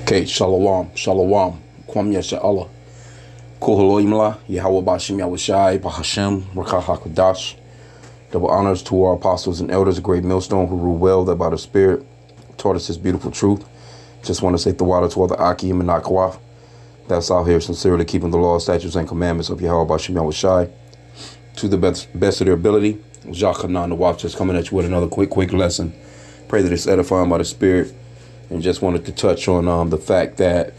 Okay, shalom, shalom, kwam yasha Allah, kuhaloimla, Yahweh Bashim Yahushai, Bahashem, Rakah HaKadosh. Double honors to our apostles and elders, a great millstone who rule well, that by the Spirit taught us His beautiful truth. Just want to say the water to all the H.I.M and H.I.M that's out here sincerely keeping the law, statutes, and commandments of Yahweh Bashim Yahushai to the best of their ability. Jachanan, the watch, just coming at you with another quick lesson. Pray that it's edifying by the Spirit. And just wanted to touch on the fact that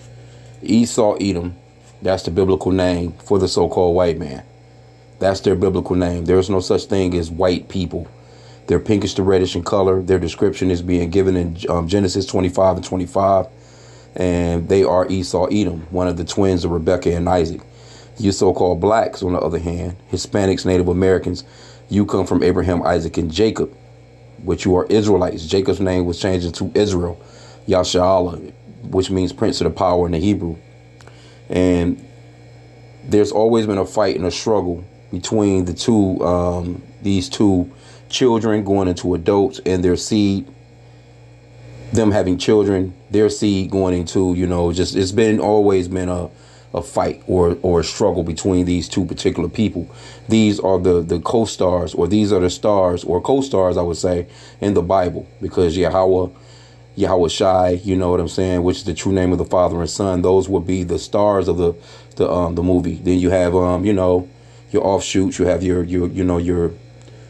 Esau, Edom, that's the biblical name for the so-called white man. That's their biblical name. There's no such thing as white people. They're pinkish to reddish in color. Their description is being given in Genesis 25 and 25. And they are Esau, Edom, one of the twins of Rebekah and Isaac. You so-called blacks, on the other hand, Hispanics, Native Americans, you come from Abraham, Isaac, and Jacob, which you are Israelites. Jacob's name was changed into Israel. Yasha'Allah, which means prince of the power in the Hebrew. And there's always been a fight and a struggle between the two, these two children going into adults and their seed, them having children, their seed going into, just it's always been a fight or a struggle between these two particular people. These are the co-stars, or these are the stars or co-stars, I would say, in the Bible, because Yahweh Shai, you know what I'm saying, which is the true name of the Father and Son. Those would be the stars of the movie. Then you have your offshoots. You have your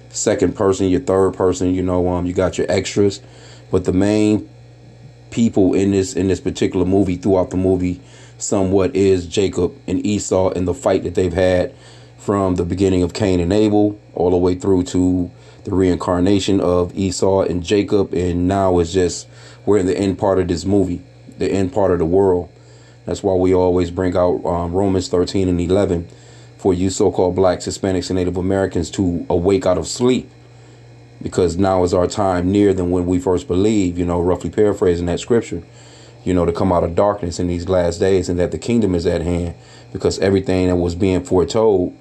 second person, your third person. You got your extras, but the main people in this particular movie, throughout the movie, somewhat is Jacob and Esau and the fight that they've had from the beginning of Cain and Abel all the way through to the reincarnation of Esau and Jacob, and now it's just we're in the end part of this movie, the end part of the world. That's why we always bring out Romans 13 and 11 for you so-called blacks, Hispanics, and Native Americans to awake out of sleep, because now is our time near than when we first believed, roughly paraphrasing that scripture, to come out of darkness in these last days, and that the kingdom is at hand, because everything that was being foretold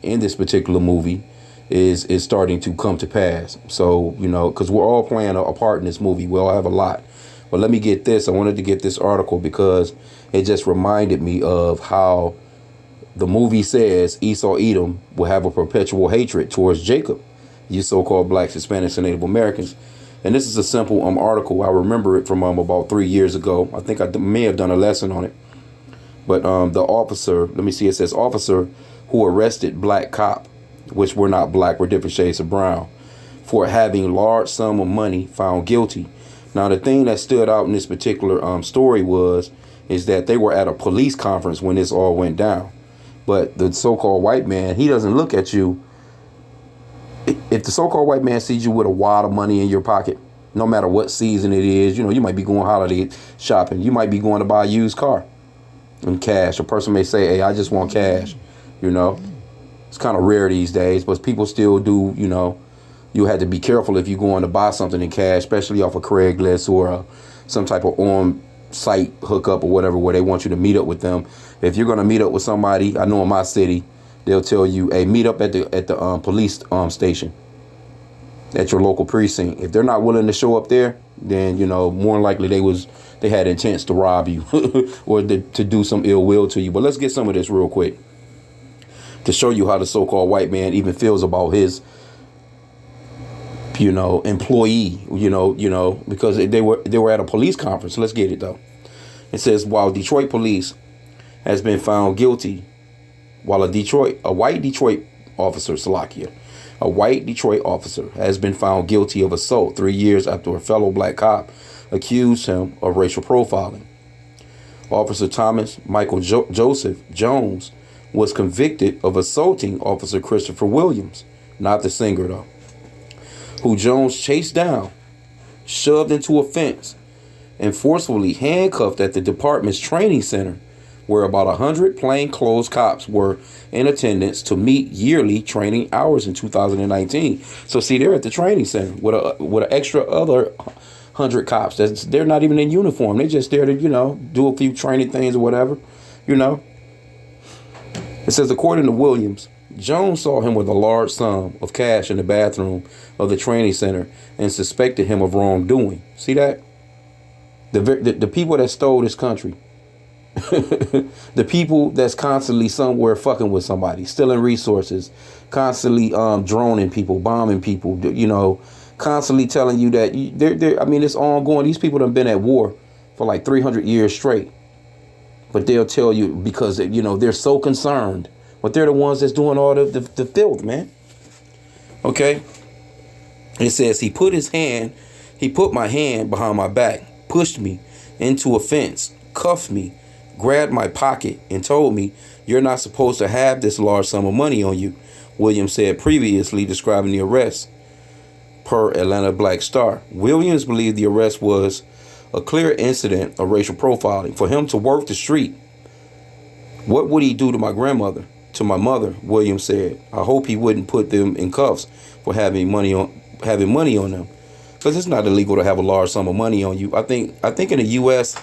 in this particular movie is starting to come to pass. So, because we're all playing a part in this movie. We all have a lot. But let me get this. I wanted to get this article because it just reminded me of how the movie says Esau, Edom will have a perpetual hatred towards Jacob, you so-called blacks, Hispanics, and Native Americans. And this is a simple article. I remember it from about 3 years ago. I think I may have done a lesson on it. But the officer, let me see, it says officer who arrested black cop, which we're not black, we're different shades of brown, for having large sum of money, found guilty. Now, the thing that stood out in this particular story is that they were at a police conference when this all went down. But the so-called white man, he doesn't look at you. If the so-called white man sees you with a wad of money in your pocket, no matter what season it is, you might be going holiday shopping. You might be going to buy a used car in cash. A person may say, hey, I just want cash, It's kind of rare these days, but people still do, you had to be careful if you're going to buy something in cash, especially off of Craigslist or some type of on-site hookup or whatever, where they want you to meet up with them. If you're going to meet up with somebody, I know in my city, they'll tell you, hey, meet up at the police station, at your local precinct. If they're not willing to show up there, then, more than likely they had intents to rob you or to do some ill will to you. But let's get some of this real quick to show you how the so-called white man even feels about his, employee, because they were at a police conference. Let's get it, though. It says, while Detroit police has been found guilty, while a white Detroit officer, Salakia, a white Detroit officer has been found guilty of assault 3 years after a fellow black cop accused him of racial profiling. Officer Thomas Michael Joseph Jones was convicted of assaulting Officer Christopher Williams, not the singer though, who Jones chased down, shoved into a fence, and forcefully handcuffed at the department's training center, where about 100 plainclothes cops were in attendance to meet yearly training hours in 2019. So see, they're at the training center with an extra other 100 cops. They're not even in uniform. They're just there to, do a few training things or whatever, It says, according to Williams, Jones saw him with a large sum of cash in the bathroom of the training center and suspected him of wrongdoing. See that? The people that stole this country. The people that's constantly somewhere fucking with somebody, stealing resources, constantly droning people, bombing people, constantly telling you that I mean, it's ongoing. These people have been at war for like 300 years straight. But they'll tell you because, they're so concerned. But they're the ones that's doing all the filth, man. Okay? It says he put my hand behind my back, pushed me into a fence, cuffed me, grabbed my pocket, and told me, "You're not supposed to have this large sum of money on you," Williams said previously, describing the arrest, per Atlanta Black Star. Williams believed the arrest was a clear incident of racial profiling. For him to work the street, what would he do to my grandmother, to my mother? Williams said. I hope he wouldn't put them in cuffs for having money on them, because it's not illegal to have a large sum of money on you. I think in the U.S.,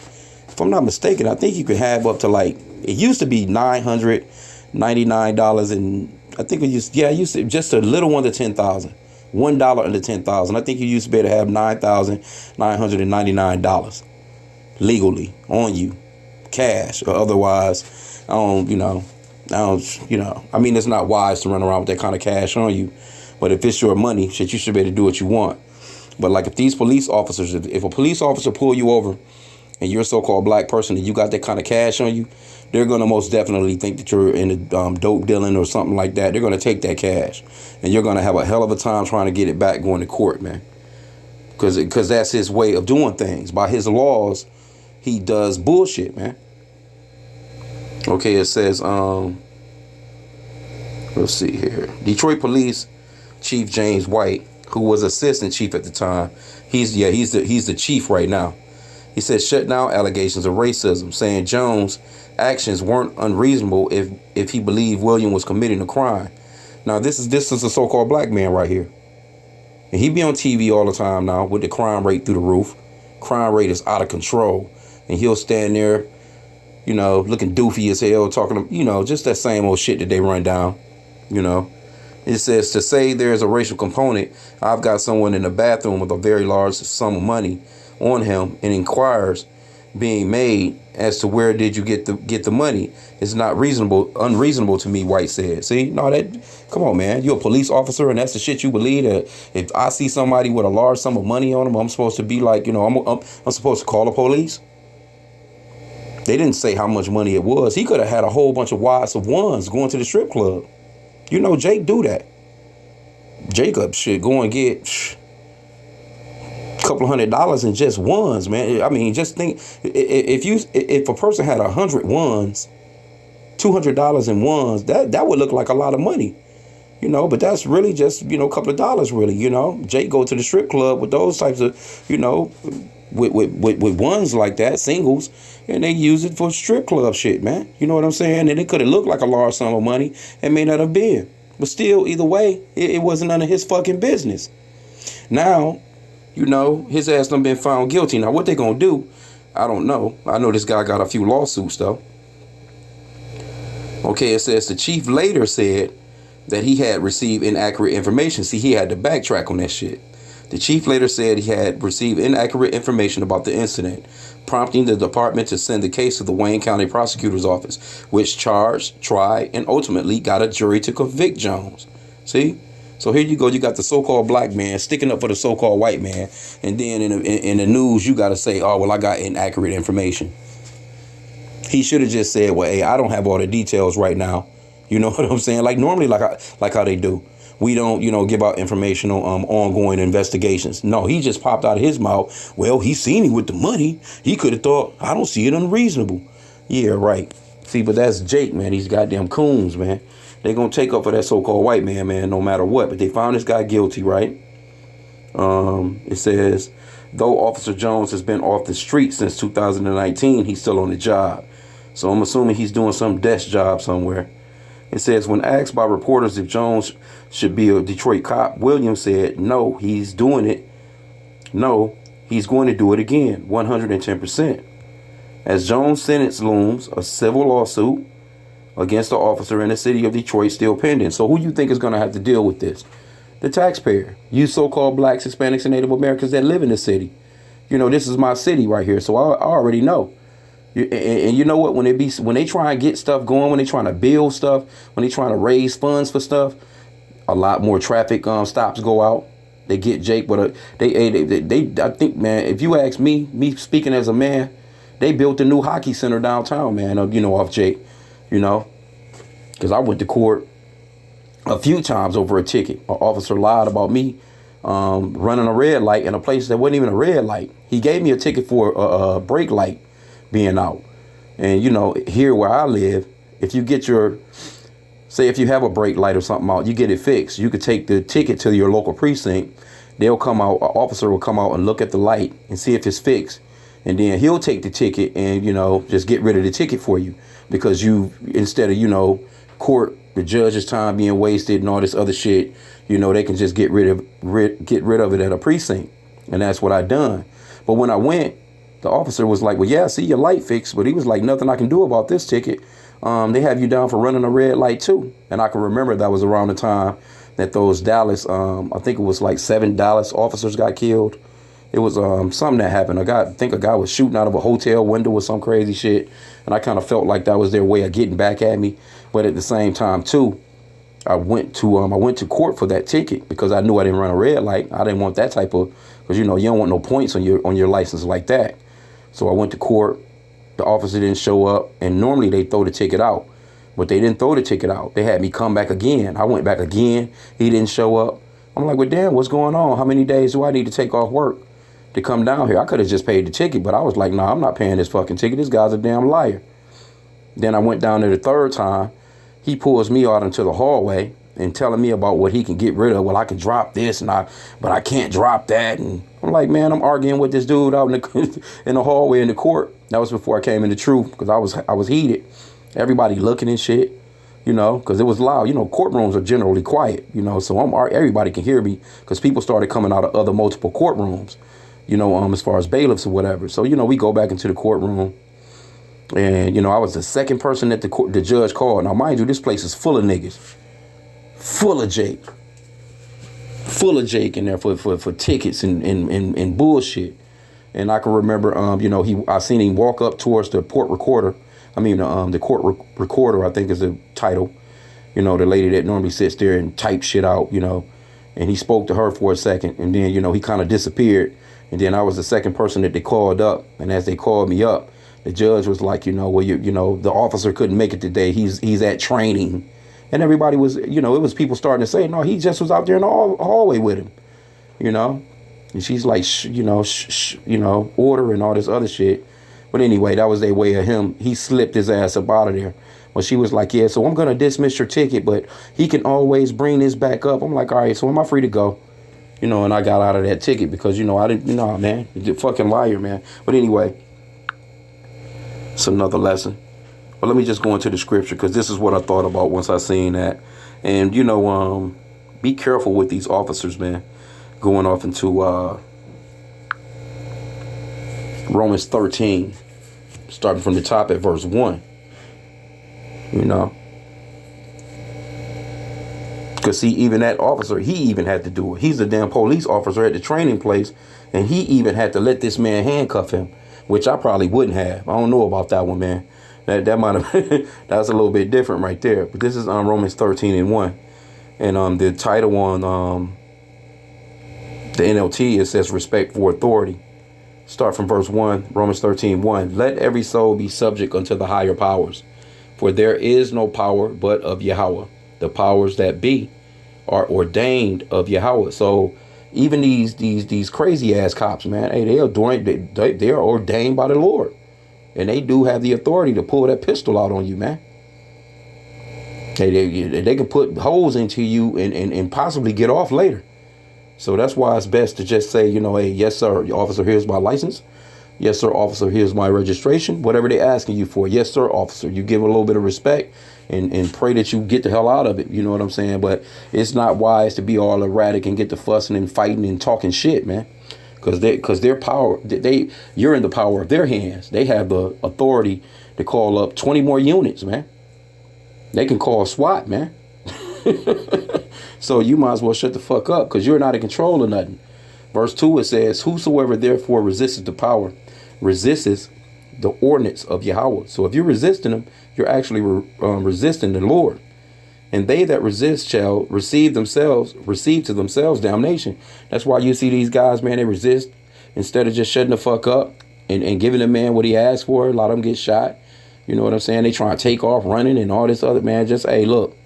if I'm not mistaken, I think you could have up to it used to be $999, and I think it used to just a little under $10,000. $1 under $10,000. I think you used to be able to have $9,999 legally on you, cash or otherwise. I mean, it's not wise to run around with that kind of cash on you. But if it's your money, shit, you should be able to do what you want. But like if these police officers, if a police officer pull you over and you're a so-called black person and you got that kind of cash on you, they're going to most definitely think that you're in a dope dealing or something like that. They're going to take that cash, and you're going to have a hell of a time trying to get it back going to court, man. Because that's his way of doing things. By his laws, he does bullshit, man. Okay, it says, let's see here. Detroit Police Chief James White, who was assistant chief at the time, he's the chief right now. He said shut down allegations of racism, saying Jones' actions weren't unreasonable if he believed William was committing a crime. Now this is a so-called black man right here, and he be on TV all the time now with the crime rate through the roof. Crime rate is out of control, and he'll stand there, looking doofy as hell, talking to, just that same old shit that they run down, It says to say there's a racial component. I've got someone in the bathroom with a very large sum of money on him, and inquires being made as to where did you get the money. It's not unreasonable to me, White said. See, come on, man. You're a police officer, and that's the shit you believe, that if I see somebody with a large sum of money on them, I'm supposed to be like, I'm supposed to call the police. They didn't say how much money it was. He could have had a whole bunch of wads of ones going to the strip club. Jake do that. Jacob should go and get couple $100 in just ones, man. I mean, just think, if a person had 100 ones, $200 in ones, that would look like a lot of money, but that's really just, a couple of dollars, really. Jake go to the strip club with those types of, with ones like that, singles, and they use it for strip club shit, man. You know what I'm saying? And it could have looked like a large sum of money. It may not have been, but still, either way, it wasn't none of his fucking business. Now, his ass done been found guilty. Now, what they gonna do, I don't know. I know this guy got a few lawsuits, though. Okay, it says the chief later said that he had received inaccurate information. See, he had to backtrack on that shit. The chief later said he had received inaccurate information about the incident, prompting the department to send the case to the Wayne County Prosecutor's Office, which charged, tried, and ultimately got a jury to convict Jones. See? So here you go. You got the so-called black man sticking up for the so-called white man. And then in the news, you got to say, oh, well, I got inaccurate information. He should have just said, well, hey, I don't have all the details right now. You know what I'm saying? Like normally, like how they do. We don't, give out information on ongoing investigations. No, he just popped out of his mouth. Well, he seen me with the money. He could have thought, I don't see it unreasonable. Yeah, right. See, but that's Jake, man. These goddamn coons, man. They're going to take up for that so-called white man, no matter what. But they found this guy guilty, right? It says, though Officer Jones has been off the street since 2019, he's still on the job. So I'm assuming he's doing some desk job somewhere. It says, when asked by reporters if Jones should be a Detroit cop, Williams said, no, he's doing it. No, he's going to do it again, 110%. As Jones' sentence looms, a civil lawsuit against the officer in the city of Detroit still pending. So who you think is going to have to deal with this? The taxpayer. You so-called blacks, Hispanics, and Native Americans that live in the city. You know, this is my city right here, so I already know. And you know what? When they try and get stuff going, when they trying to build stuff, when they trying to raise funds for stuff, a lot more traffic stops go out. They get Jake, but they I think, man, if you ask me speaking as a man, they built a new hockey center downtown, man. You know, off Jake, you know, because I went to court a few times over a ticket. An officer lied about me running a red light in a place that wasn't even a red light. He gave me a ticket for a brake light being out. And, you know, here where I live, if you get say if you have a brake light or something out, you get it fixed. You could take the ticket to your local precinct. They'll come out, an officer will come out and look at the light and see if it's fixed. And then he'll take the ticket and, you know, just get rid of the ticket for you. Because instead of, you know, court, the judge's time being wasted and all this other shit, you know, they can just get rid of it at a precinct. And that's what I done. But when I went, the officer was like, well, yeah, I see your light fixed. But he was like, nothing I can do about this ticket. They have you down for running a red light, too. And I can remember that was around the time that those Dallas, I think it was like 7 Dallas officers got killed. It was something that happened. I think a guy was shooting out of a hotel window or some crazy shit. And I kind of felt like that was their way of getting back at me. But at the same time, too, I went to court for that ticket because I knew I didn't run a red light. I didn't want that type of, because, you know, you don't want no points on your license like that. So I went to court. The officer didn't show up, and normally they throw the ticket out, but they didn't throw the ticket out. They had me come back again. I went back again. He didn't show up. I'm like, well, damn, what's going on? How many days do I need to take off work to come down here? I could have just paid the ticket, but I was like, nah, I'm not paying this fucking ticket. This guy's a damn liar. Then I went down there the third time. He pulls me out into the hallway and telling me about what he can get rid of. Well, I can drop this, but I can't drop that. And I'm like, man, I'm arguing with this dude out in the hallway in the court. That was before I came into truth, because I was heated. Everybody looking and shit, you know, because it was loud. You know, courtrooms are generally quiet, you know, so everybody can hear me because people started coming out of other multiple courtrooms, you know, as far as bailiffs or whatever. So, you know, we go back into the courtroom. And, you know, I was the second person that the judge called. Now, mind you, this place is full of niggas. Full of Jake in there for tickets and bullshit. And I can remember, you know, I seen him walk up towards the court recorder. The court recorder, I think is the title. You know, the lady that normally sits there and types shit out, you know. And he spoke to her for a second. And then, you know, he kind of disappeared. And then I was the second person that they called up. And as they called me up, the judge was like, you know, well, you know, the officer couldn't make it today. He's at training. And everybody was, you know, it was people starting to say, no, he just was out there in the hallway with him, you know. And she's like, you know, order and all this other shit. But anyway, that was their way of him. He slipped his ass up out of there. But she was like, yeah, so I'm going to dismiss your ticket, but he can always bring this back up. I'm like, all right, so am I free to go? You know, and I got out of that ticket because, you know, I didn't, nah, man, you're a fucking liar, man. But anyway, it's another lesson. But let me just go into the scripture because this is what I thought about once I seen that. And, you know, be careful with these officers, man. Going off into Romans 13, starting from the top at verse 1. You know. Because, see, even that officer, he even had to do it. He's the damn police officer at the training place. And he even had to let this man handcuff him, which I probably wouldn't have. I don't know about that one, man. That might have, that's a little bit different right there. But this is Romans 13 and 1. And the title on the NLT, it says respect for authority. Start from verse 1, Romans 13, 1. Let every soul be subject unto the higher powers. For there is no power but of Yahweh. The powers that be are ordained of Yahweh. So even these crazy ass cops, man, hey, they are ordained by the Lord. And they do have the authority to pull that pistol out on you, man. They can put holes into you and possibly get off later. So that's why it's best to just say, you know, hey, yes, sir, officer, here's my license. Yes, sir, officer, here's my registration. Whatever they're asking you for. Yes, sir, officer. You give a little bit of respect and pray that you get the hell out of it. You know what I'm saying? But it's not wise to be all erratic and get to fussing and fighting and talking shit, man. Because their power, you're in the power of their hands. They have the authority to call up 20 more units, man. They can call SWAT, man. So you might as well shut the fuck up because you're not in control of nothing. Verse 2, it says, whosoever therefore resisteth the power, resisteth the ordinance of Yahweh. So if you're resisting him, you're actually resisting the Lord. And they that resist shall receive to themselves damnation. That's why you see these guys, man, they resist. Instead of just shutting the fuck up and giving the man what he asked for, a lot of them get shot. You know what I'm saying? They try to take off running and all this other, man. Just, hey, look.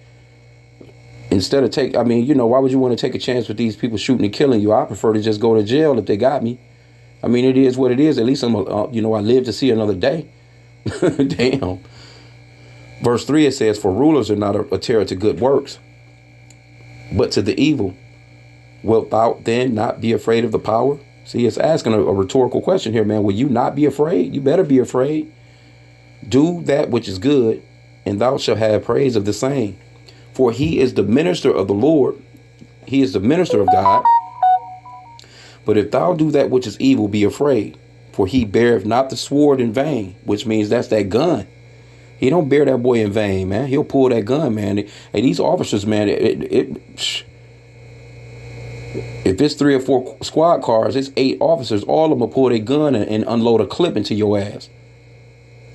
Instead of why would you want to take a chance with these people shooting and killing you? I prefer to just go to jail if they got me. I mean, it is what it is. At least I live to see another day. Damn. Verse 3, it says, for rulers are not a terror to good works, but to the evil. Wilt thou then not be afraid of the power? See, it's asking a rhetorical question here, man. Will you not be afraid? You better be afraid. Do that which is good, and thou shalt have praise of the same. For he is the minister of the Lord. He is the minister of God. But if thou do that which is evil, be afraid. For he beareth not the sword in vain, which means that's that gun. He don't bear that boy in vain, man. He'll pull that gun, man. And these officers, man, if it's 3 or 4 squad cars, it's 8 officers. All of them will pull their gun and unload a clip into your ass.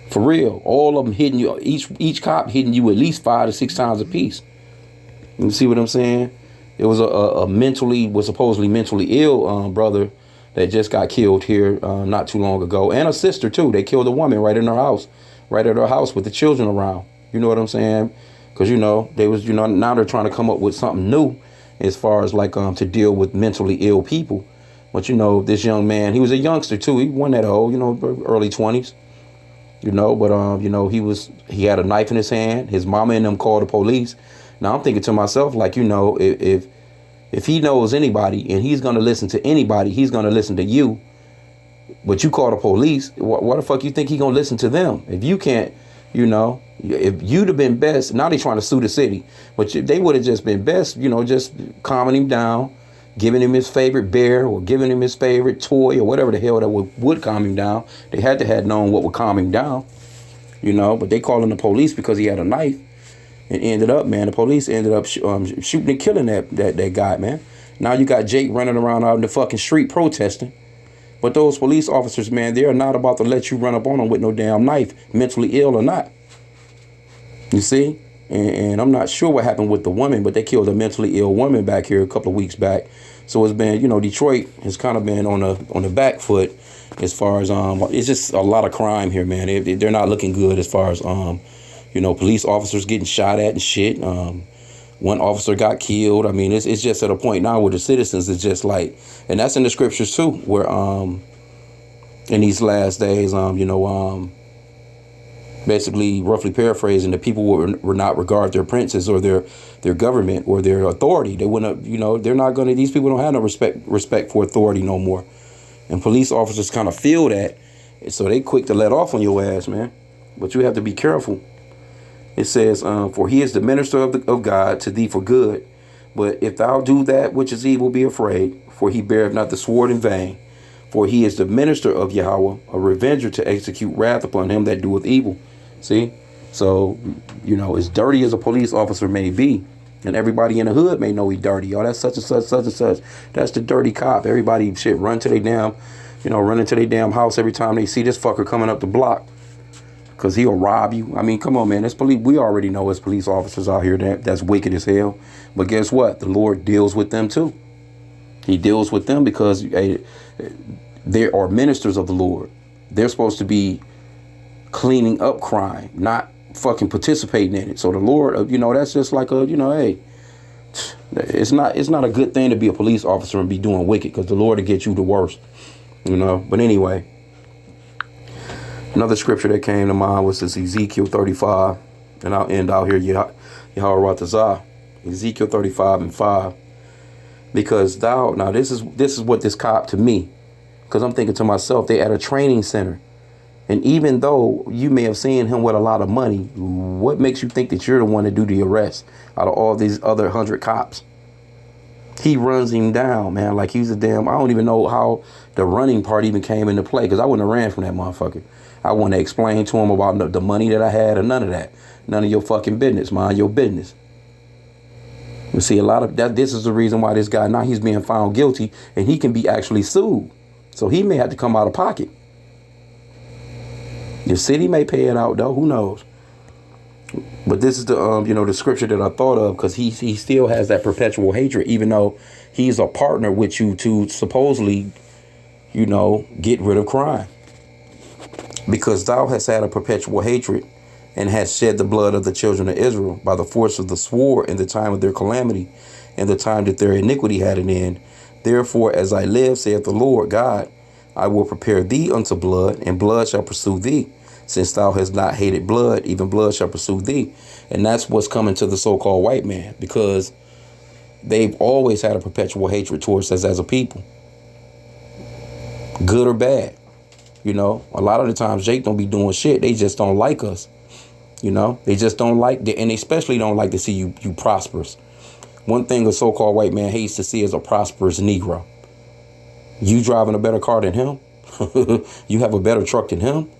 For real. All of them hitting you. Each cop hitting you at least 5 to 6 times a piece. You see what I'm saying? It was supposedly mentally ill brother that just got killed here not too long ago. And a sister, too. They killed a woman right in her house. Right at her house with the children around. You know what I'm saying? Because, they was, now they're trying to come up with something new as far as like to deal with mentally ill people. But, this young man, he was a youngster, too. He wasn't that old, early 20s. But, he had a knife in his hand. His mama and them called the police. Now, I'm thinking to myself, like, if he knows anybody and he's going to listen to anybody, he's going to listen to you. But you call the police, what the fuck you think he gonna listen to them? If you can't, if you'd have been best, now they trying to sue the city. But they would have just been best, just calming him down, giving him his favorite bear or giving him his favorite toy or whatever the hell that would calm him down. They had to have known what would calm him down, but they calling the police because he had a knife. And ended up, man, the police ended up shooting and killing that guy, man. Now you got Jake running around out in the fucking street protesting. But those police officers, man, they are not about to let you run up on them with no damn knife, mentally ill or not. You see? And I'm not sure what happened with the woman, but they killed a mentally ill woman back here a couple of weeks back. So it's been, Detroit has kind of been on the back foot as far as, it's just a lot of crime here, man. They're not looking good as far as, police officers getting shot at and shit. One officer got killed. I mean, it's just at a point now where the citizens is just like, and that's in the scriptures too, where in these last days, basically roughly paraphrasing, the people will not regard their princes or their government or their authority. They wouldn't, they're not going to, these people don't have no respect for authority no more. And police officers kind of feel that. So they quick to let off on your ass, man. But you have to be careful. It says, for he is the minister of God to thee for good. But if thou do that which is evil, be afraid, for he beareth not the sword in vain. For he is the minister of Yahweh, a revenger to execute wrath upon him that doeth evil. See? So, as dirty as a police officer may be, and everybody in the hood may know he dirty. Oh, that's such and such, such and such. That's the dirty cop. Everybody run to their run into their damn house every time they see this fucker coming up the block. Because he'll rob you. I mean, come on, man. We already know there's police officers out here that's wicked as hell. But guess what? The Lord deals with them too. He deals with them because they are ministers of the Lord. They're supposed to be cleaning up crime, not fucking participating in it. So the Lord, that's just like hey, it's not a good thing to be a police officer and be doing wicked, because the Lord will get you the worst. But anyway. Another scripture that came to mind was this Ezekiel 35, and I'll end out here, Yahweh, Ezekiel 35:5, because now this is what this cop to me, because I'm thinking to myself, they at a training center, and even though you may have seen him with a lot of money, what makes you think that you're the one to do the arrest out of all these other 100 cops? He runs him down, man, like he's a damn, I don't even know how the running part even came into play, because I wouldn't have ran from that motherfucker. I want to explain to him about the money that I had or none of that. None of your fucking business. Mind your business. You see, a lot of that. This is the reason why this guy now he's being found guilty, and he can be actually sued. So he may have to come out of pocket. The city may pay it out though. Who knows? But this is the the scripture that I thought of, because he still has that perpetual hatred, even though he's a partner with you to supposedly, get rid of crime. Because thou hast had a perpetual hatred, and hast shed the blood of the children of Israel by the force of the sword in the time of their calamity, and the time that their iniquity had an end. Therefore, as I live, saith the Lord God, I will prepare thee unto blood, and blood shall pursue thee. Since thou hast not hated blood, even blood shall pursue thee. And that's what's coming to the so-called white man, because they've always had a perpetual hatred towards us as a people. Good or bad. A lot of the times Jake don't be doing shit. They just don't like us. They just don't like, and they especially don't like to see you prosperous. One thing a so-called white man hates to see is a prosperous Negro. You driving a better car than him? You have a better truck than him?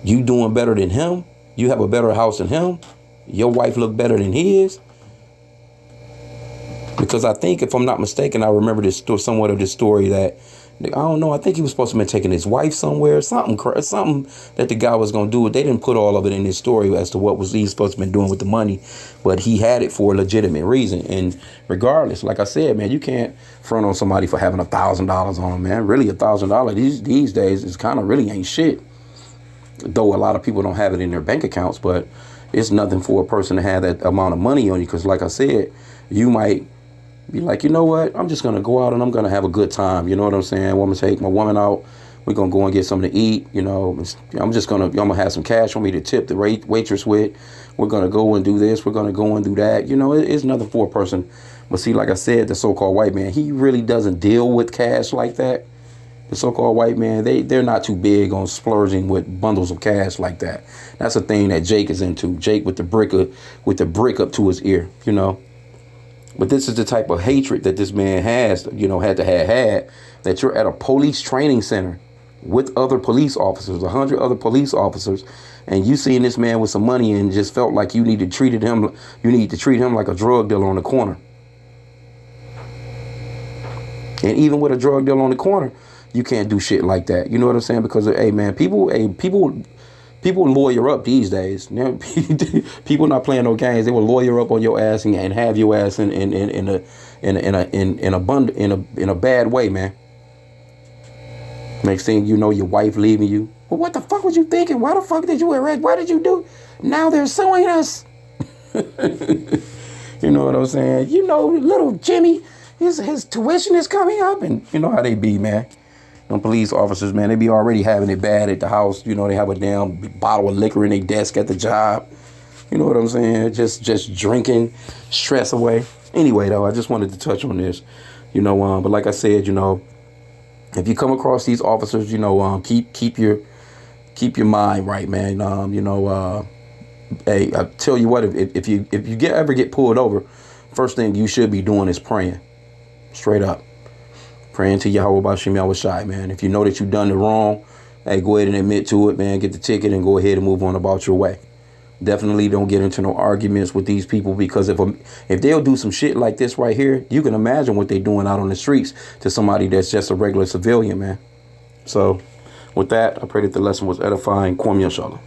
You doing better than him? You have a better house than him? Your wife look better than his? Because I think, if I'm not mistaken, I remember this somewhat of this story that, I don't know, I think he was supposed to be taking his wife somewhere, something that the guy was going to do. They didn't put all of it in this story as to what was he supposed to be doing with the money, but he had it for a legitimate reason. And regardless, like I said, man, you can't front on somebody for having $1,000 on them, man. Really, $1,000 these days is kind of really ain't shit. Though a lot of people don't have it in their bank accounts, but it's nothing for a person to have that amount of money on you. Because like I said, you might be like, you know what, I'm just going to go out and I'm going to have a good time. You know what I'm saying? I'm going to take my woman out. We're going to go and get something to eat. I'm going to have some cash on me to tip the waitress with. We're going to go and do this. We're going to go and do that. It's nothing for a person. But see, like I said, the so-called white man, he really doesn't deal with cash like that. The so-called white man, they're not too big on splurging with bundles of cash like that. That's a thing that Jake is into. Jake with the brick up to his ear, But this is the type of hatred that this man has, had that you're at a police training center with other police officers, 100 other police officers, and you seen this man with some money and just felt like you need to treat him like a drug dealer on the corner. And even with a drug dealer on the corner, you can't do shit like that. You know what I'm saying? Because, hey, man, people lawyer up these days. People not playing no games. They will lawyer up on your ass and have your ass in a bad way, man. Next thing you know, your wife leaving you. Well, what the fuck was you thinking? Why the fuck did you arrest? What did you do? Now they're suing us. You know what I'm saying? Little Jimmy, his tuition is coming up, and you know how they be, man. Them police officers, man, they be already having it bad at the house. They have a damn bottle of liquor in their desk at the job. You know what I'm saying? Just drinking stress away. Anyway, though, I just wanted to touch on this. But like I said, if you come across these officers, keep your mind right, man. Hey, I tell you what, if you ever get pulled over, first thing you should be doing is praying. Straight up. Praying to Yahweh Bashim Yahushai, man. If you know that you've done it wrong, hey, go ahead and admit to it, man. Get the ticket and go ahead and move on about your way. Definitely don't get into no arguments with these people, because if they'll do some shit like this right here, you can imagine what they're doing out on the streets to somebody that's just a regular civilian, man. So with that, I pray that the lesson was edifying. Kwam Yashala.